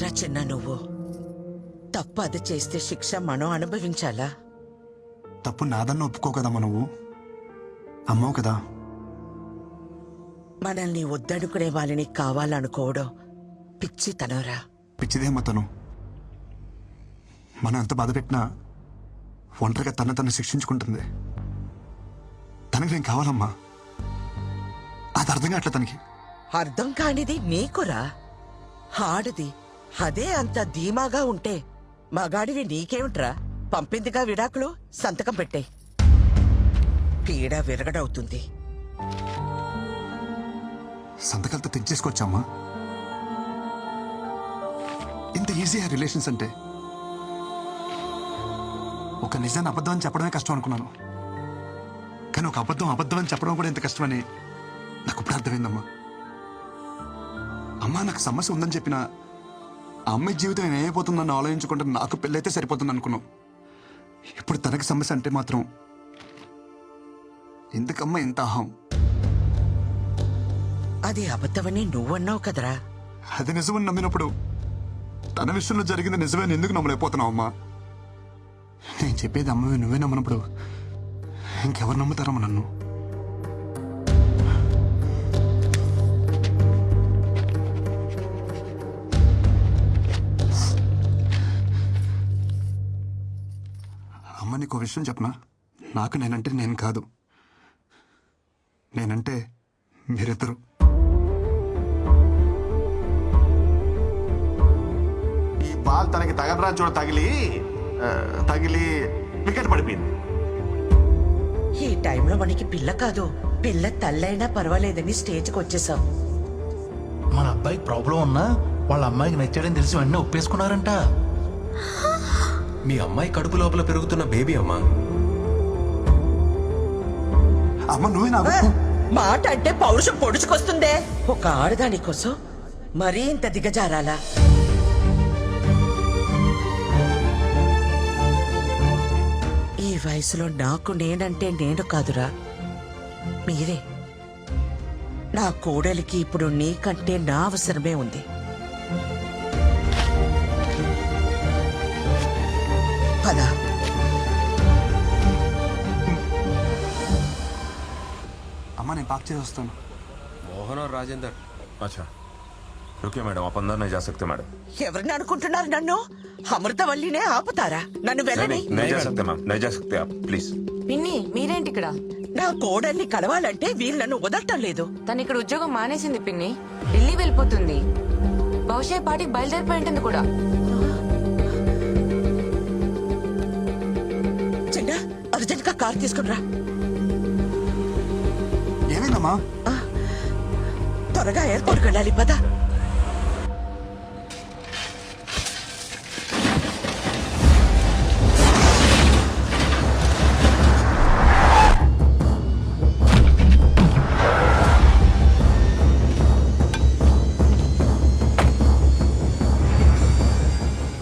ఏంట్రా చిన్న నువ్వు? తప్పు అది చేస్తే శిక్ష మనం అనుభవించాలా? తప్పు నాదన్న ఒప్పుకో కదమ్మా, నువ్వు అమ్మవు కదా. మనల్ని వద్దనుకునే వాళ్ళని కావాలనుకోవడం పిచ్చితనరా. పిచ్చిదేమ్మా తను. మనం ఎంత బాధ పెట్టినా ఒంటరిగా తను శిక్షించుకుంటుంది. తనకి నేను కావాలమ్మా, అది అర్థం కావట్లే తనకి. అర్థం కానిది నీకురా. ఆడది అదే అంత ధీమాగా ఉంటే మగాడివి నీకేమిట్రా? పంపిందిగా విడాకులు, సంతకం పెట్టే. పీడ విరగడవుతుంది. సంతకాలతో తెచ్చేసుకోవచ్చమ్మా. ఇంత ఈజీ ఆ రిలేషన్స్ అంటే. ఒక నిజాన్ని అబద్ధం అని చెప్పడమే కష్టం అనుకున్నాను, కానీ ఒక అబద్ధం అని చెప్పడం కూడా ఎంత కష్టమని నాకు ఇప్పుడు అర్థమైందమ్మా. అమ్మా నాకు సమస్య ఉందని చెప్పినా ఆ అమ్మాయి జీవితం ఏమైపోతుందని ఆలోచించుకుంటే నాకు పెళ్ళైతే సరిపోతుంది అనుకున్నాం. ఇప్పుడు తనకి సమస్య అంటే మాత్రం ఎందుకమ్మా ఇంత అహం? అది అబద్ధమని నువ్వన్నావు కదరా. అది నిజమని నమ్మినప్పుడు తన విషయంలో జరిగింది నిజమని ఎందుకు నమ్మలేకపోతున్నావు అమ్మా? నేను చెప్పేది అమ్మవి నువ్వే నమ్మనప్పుడు ఇంకెవరు నమ్ముతారమ్మా నన్ను? అమ్మ నీకు విషయం చెప్పనా? నాకు నేనంటే నేను కాదు, నేనంటే మీరిద్దరు. ఈ బాల్ తనకి తగలరా చూడ తగిలి వికెట్ పడిపోయింది. ఈ టైంలో మనకి పిల్ల కాదు, పిల్ల తల్లైనా పర్వాలేదని స్టేజ్కి వచ్చేసాం. మన అబ్బాయికి ప్రాబ్లం ఉన్నా వాళ్ళ అమ్మాయికి నచ్చాడని తెలిసి వెంటనే ఒప్పేసుకున్నారంట. మీ అమ్మాయి కడుపు లోపల పెరుగుతున్న బేబీ అమ్మా. అమ్మ నువ్వే నాకు మాట అంటే పౌరుషం పొడుచుకొస్తుందే. ఒక ఆడదాని కోసం మరీ ఇంత దిగజారాలా? ఈ వయసులో నాకు నేనంటే నేను కాదురా, మీరే. నా కోడలికి ఇప్పుడు నీకంటే నా అవసరమే ఉంది. పదా. అమ్మ నేను పాక్ చేసి వస్తాను. मोहन और राजेंद्र। अच्छा रुकिए मैडम, आप अंदर नहीं जा सकते मैडम। ఎవరిని అనుకుంటున్నారు నన్ను? అమృతవల్లినే ఆపుతారా? నన్ను వెళ్ళని. नहीं जा सकते मैम, नहीं जा सकते आप प्लीज। పిన్ని మీరేంటి ఇక్కడ? నా కోడల్ని కలవాలంటే వీళ్ళు నన్ను వదలటం లేదు. తను ఇక్కడ ఉద్యోగం మానేసింది పిన్ని, ఢిల్లీ వెళ్ళిపోతుంది. బహుశా ఈ పాటికి బయలుదేరిపోయి ఉంటుంది కూడా. చిన్న అర్జెంట్ గా కార్ తీసుకునిరా. ఏమైందమ్మా? త్వరగా ఎయిర్పోర్ట్కి వెళ్ళాలి, పద.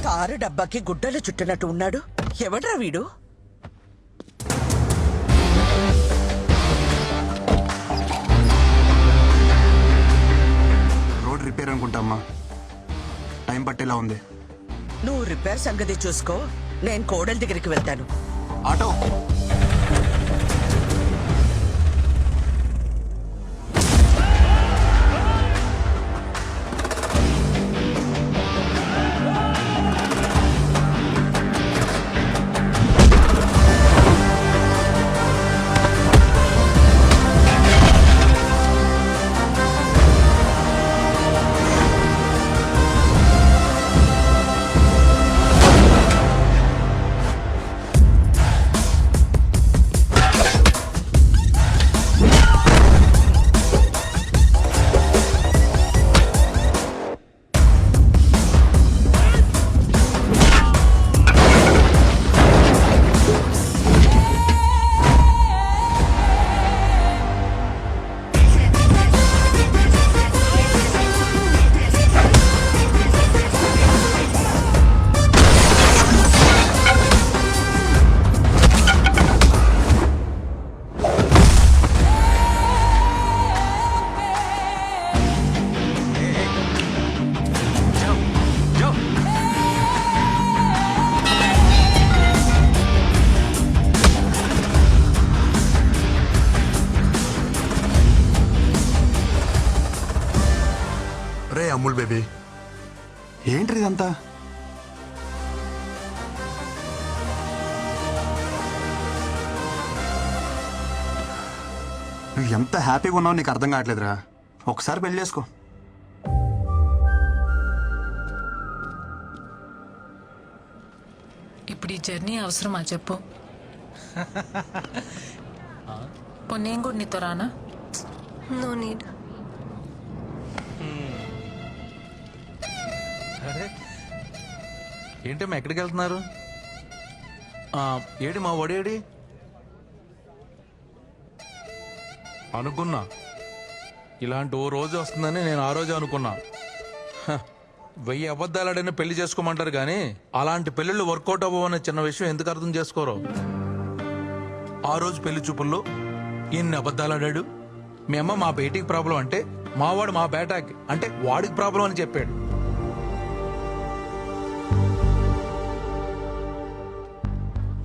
కారు డబ్బాకి గుడ్డలు చుట్టినట్టు ఉన్నాడు. ఎవడ్రా వీడు? రోడ్ రిపేర్ అనుకుంటామ్మా, టైం పట్టేలా ఉంది. నువ్వు రిపేర్ సంగతి చూసుకో, నేను కోడల దగ్గరికి వెళ్తాను. ఆటో అమ్ముల్ బేబీ ఏంటి ఇదంతా? నువ్వు ఎంత హ్యాపీగా ఉన్నావు నీకు అర్థం కావట్లేదురా. ఒకసారి పెళ్లి చేసుకో. ఇప్పుడు ఈ జర్నీ అవసరమా చెప్పు? నేను కూడా నీతో రానా? No need. అరే ఏంటమ్మా ఎక్కడికి వెళ్తున్నారు? ఏడి మా ఒడేడి అనుకున్నా. ఇలాంటి ఓ రోజు వస్తుందని నేను ఆ రోజు అనుకున్నా. 1000 అబద్ధాలాడైనా పెళ్లి చేసుకోమంటారు కానీ అలాంటి పెళ్ళిళ్ళు వర్కౌట్ అవ్వవనే చిన్న విషయం ఎందుకు అర్థం చేసుకోరు? ఆ రోజు పెళ్లి చూపుల్లో ఎన్ని అబద్ధాలాడాడు. మీ అమ్మ మా బేటీకి ప్రాబ్లం అంటే మావాడు మా బేటాకి అంటే వాడికి ప్రాబ్లం అని చెప్పాడు.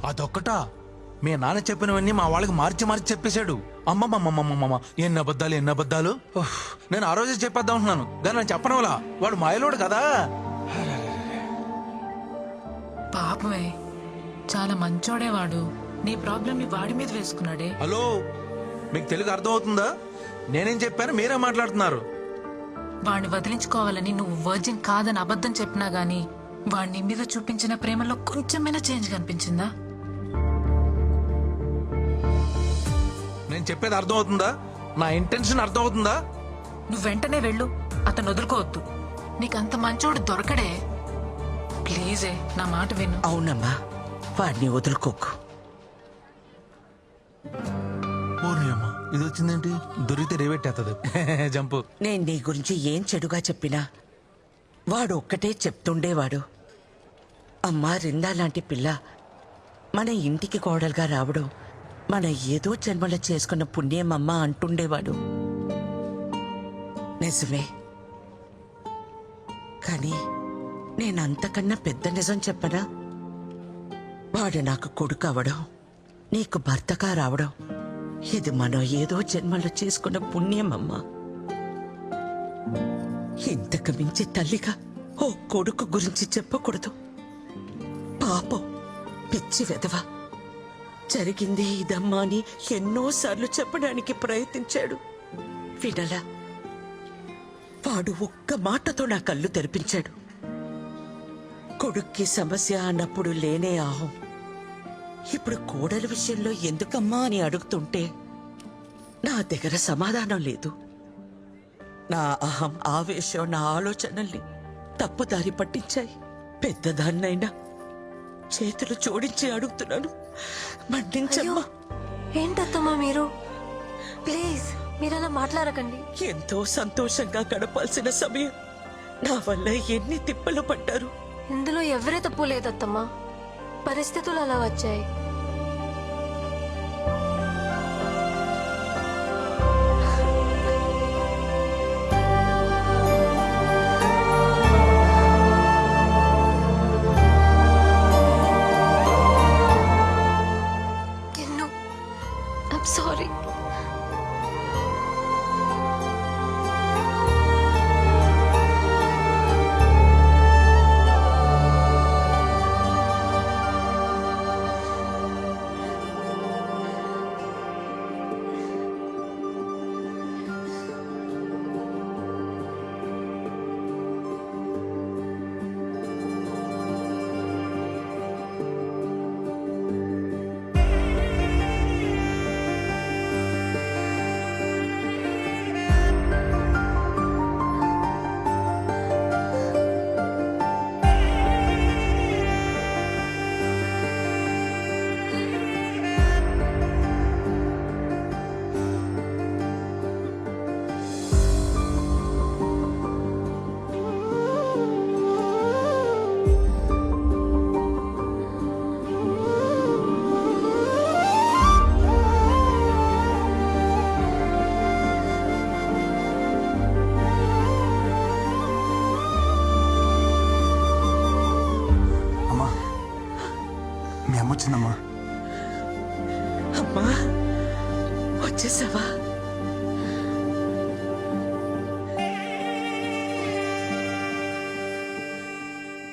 అదొక్కటా? మీ నాన్న చెప్పినవన్నీ మా వాళ్ళకి మార్చి మార్చి చెప్పేశాడు. అమ్మమ్మమ్మమ్మమ్మ ఎన్ని అబద్ధాలు. నేను ఆ రోజే చెప్పేద్దాం అంటున్నాను కానీ నేను చెప్పడం వల్ల వాడు మాయలోడు కదా. పాపమే, చాలా మంచోడే వాడు. నీ ప్రాబ్లం ని వాడి మీద వేసుకున్నాడే. హలో, మీకు తెలుగు అర్థం అవుతుందా? నేనేం చెప్పాను మీరే మాట్లాడుతున్నారు. వాడిని వదిలించుకోవాలని నువ్వు వర్జిన్ కాదని అబద్ధం చెప్పినా గానీ వాడిని మీద చూపించిన ప్రేమలో కొంచెమైనా చేంజ్ కనిపించిందా? నేను చెప్పేది అర్థం అవుతుందా? నా ఇంటెన్షన్ అర్థం అవుతుందా? నువ్వు వెంటనే వెళ్ళు, అతను వదులుకోవద్దు. నీకంత మంచోడు దొరకడే. ప్లీజే నా మాట విను. అవునమ్మా, వాడిని వదులుకోకు. అమ్మా ఇది వచ్చిందేంటి? దొరికితే రేవెట్టేస్తుంది. జంపు. నేను నీ గురించి ఏం చెడుగా చెప్పినా వాడు ఒక్కటే చెప్తుండేవాడు. అమ్మా రిందా లాంటి పిల్ల మన ఇంటికి కోడలుగా రావడం మన ఏదో జన్మలో చేసుకున్న పుణ్యం అమ్మ అంటుండేవాడు. నిజమే, కానీ నేనంతకన్నా పెద్ద నిజం చెప్పనా? వాడు నాకు కొడుకు అవడం, నీకు భర్తగా రావడం ఇది మనం ఏదో జన్మలో చేసుకున్న పుణ్యం అమ్మా. ఇంతకు మించి తల్లిగా ఓ కొడుకు గురించి చెప్పకూడదు. పాపం, పిచ్చి వెధవ. జరిగింది ఇదమ్మా అని ఎన్నోసార్లు చెప్పడానికి ప్రయత్నించాడు, వినలా. వాడు ఒక్క మాటతో నా కళ్ళు తెరిపించాడు. కొడుక్కి సమస్య అన్నప్పుడు లేనే ఆహం ఇప్పుడు కోడలి విషయంలో ఎందుకమ్మా అని అడుగుతుంటే నా దగ్గర సమాధానం లేదు. నా అహం, ఆవేశం, నా ఆలోచనల్ని తప్పుదారి పట్టించాయి. పెద్దదాన్నైనా చేతులు జోడించి అడుగుతున్నాను, మన్నించమ్మా. ఏంటత్తమ్మా మీరు? ప్లీజ్ మీరలా మాట్లాడకండి. ఎంతో సంతోషంగా గడపాల్సిన సమయం నా వల్ల ఎన్ని తిప్పలు పడ్డారు. ఇందులో ఎవరే తప్పు లేదత్తమ్మా, పరిస్థితులు అలా వచ్చాయి. I'm sorry. వచ్చిందమ్మా. అమ్మా వచ్చేసావా?